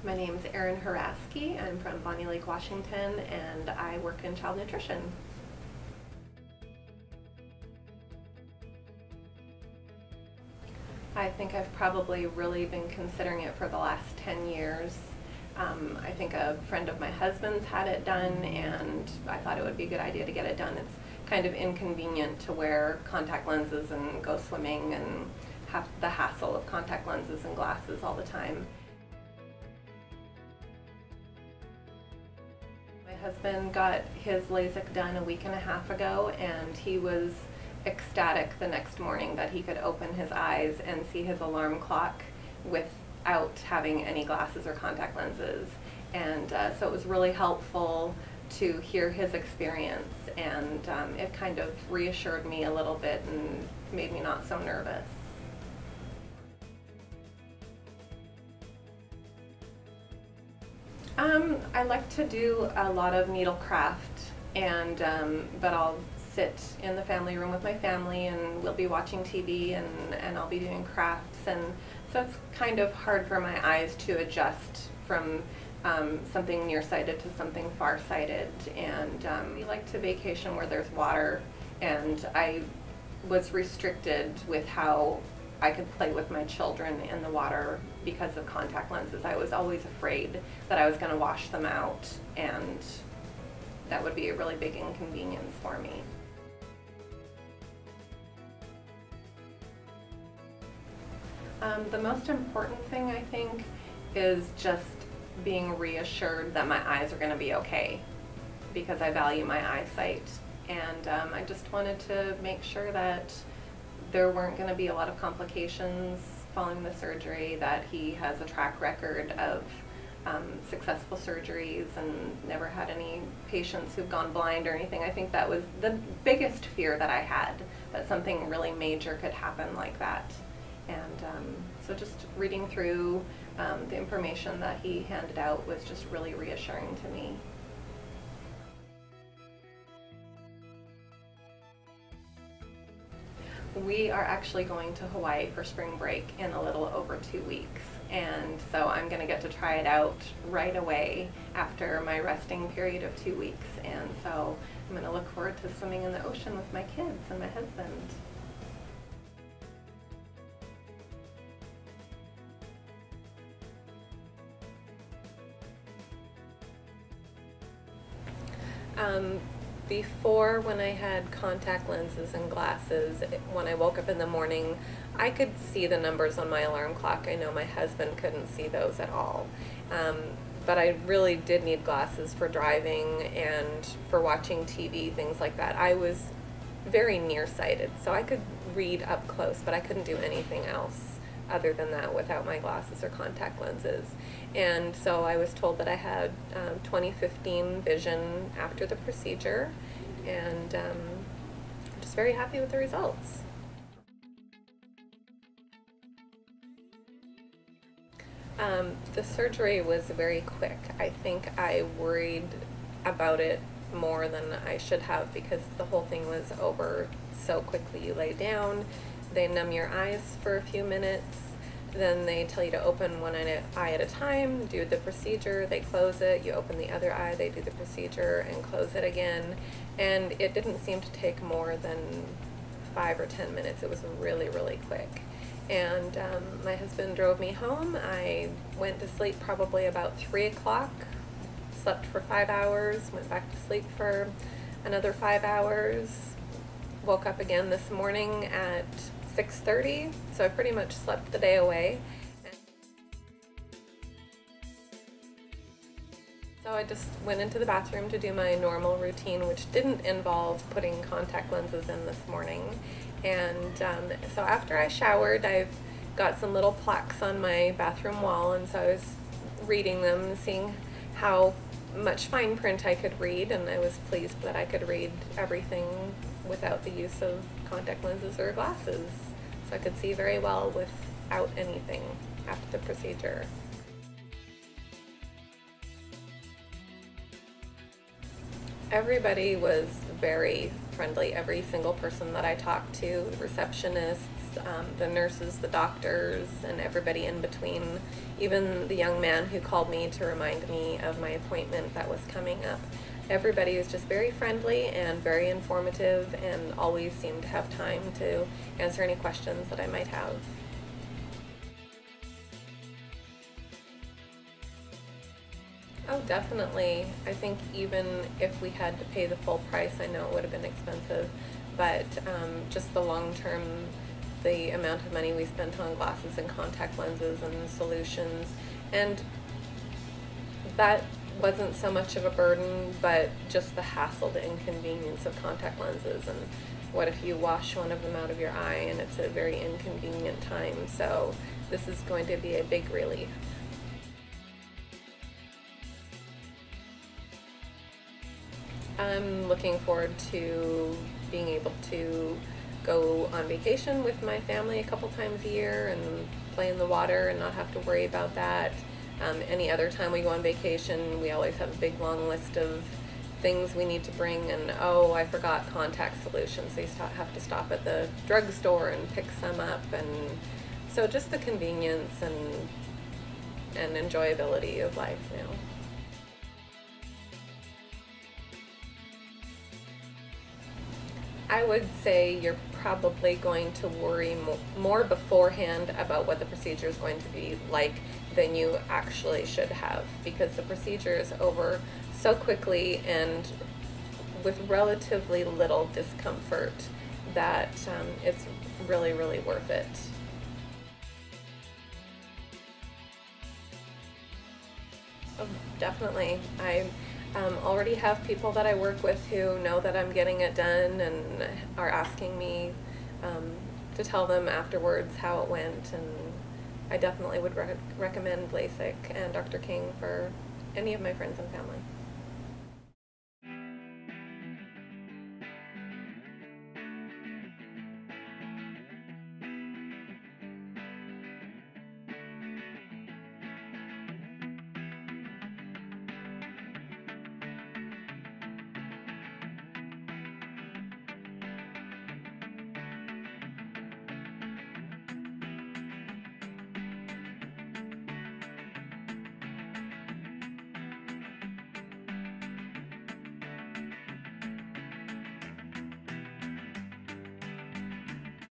My name is Erin Haraski. I'm from Bonnie Lake, Washington, and I work in child nutrition. I think I've probably really been considering it for the last 10 years. I think a friend of my husband's had it done, and I thought it would be a good idea to get it done. It's kind of inconvenient to wear contact lenses and go swimming and have the hassle of contact lenses and glasses all the time. My husband got his LASIK done a week and a half ago, and he was ecstatic the next morning that he could open his eyes and see his alarm clock without having any glasses or contact lenses. And so it was really helpful to hear his experience, and it kind of reassured me a little bit and made me not so nervous. I like to do a lot of needlecraft, and but I'll sit in the family room with my family, and we'll be watching TV, and I'll be doing crafts, and so it's kind of hard for my eyes to adjust from something nearsighted to something farsighted. And we like to vacation where there's water, and I was restricted with how I could play with my children in the water because of contact lenses. I was always afraid that I was going to wash them out, and that would be a really big inconvenience for me. The most important thing, I think, is just being reassured that my eyes are going to be okay, because I value my eyesight, and I just wanted to make sure that there weren't going to be a lot of complications following the surgery, that he has a track record of successful surgeries and never had any patients who've gone blind or anything. I think that was the biggest fear that I had, that something really major could happen like that. And so just reading through the information that he handed out was just really reassuring to me. We are actually going to Hawaii for spring break in a little over 2 weeks, and so I'm going to get to try it out right away after my resting period of 2 weeks, and so I'm going to look forward to swimming in the ocean with my kids and my husband. Before, when I had contact lenses and glasses, when I woke up in the morning, I could see the numbers on my alarm clock. I know my husband couldn't see those at all. But I really did need glasses for driving and for watching TV, things like that. I was very nearsighted, so I could read up close, but I couldn't do anything else other than that without my glasses or contact lenses. And so I was told that I had 20/15 vision after the procedure, and I'm just very happy with the results. The surgery was very quick. I think I worried about it more than I should have, because the whole thing was over so quickly. You lay down, they numb your eyes for a few minutes, then they tell you to open one eye at a time, do the procedure, they close it, you open the other eye, they do the procedure and close it again. And it didn't seem to take more than 5 or 10 minutes. It was really, really quick. And my husband drove me home. I went to sleep probably about 3 o'clock, slept for 5 hours, went back to sleep for another 5 hours, woke up again this morning at 6:30, so I pretty much slept the day away. So I just went into the bathroom to do my normal routine, which didn't involve putting contact lenses in this morning. And so after I showered, I've got some little plaques on my bathroom wall, and so I was reading them and seeing how much fine print I could read, and I was pleased that I could read everything without the use of contact lenses or glasses. So I could see very well without anything after the procedure. Everybody was very friendly. Every single person that I talked to, the receptionists, the nurses, the doctors, and everybody in between, even the young man who called me to remind me of my appointment that was coming up. Everybody was just very friendly and very informative and always seemed to have time to answer any questions that I might have. Oh, definitely. I think even if we had to pay the full price, I know it would have been expensive, but just the long term, the amount of money we spent on glasses and contact lenses and solutions, and that wasn't so much of a burden, but just the hassle, the inconvenience of contact lenses. And what if you wash one of them out of your eye, and it's a very inconvenient time. So this is going to be a big relief. I'm looking forward to being able to go on vacation with my family a couple times a year and play in the water and not have to worry about that. Any other time we go on vacation, we always have a big long list of things we need to bring, and oh, I forgot contact solutions. So you have to stop at the drugstore and pick some up, and so just the convenience and enjoyability of life now. I would say you're probably going to worry more beforehand about what the procedure is going to be like than you actually should have, because the procedure is over so quickly and with relatively little discomfort that it's really, really worth it. Oh, definitely. I already have people that I work with who know that I'm getting it done and are asking me to tell them afterwards how it went, and I definitely would recommend LASIK and Dr. King for any of my friends and family.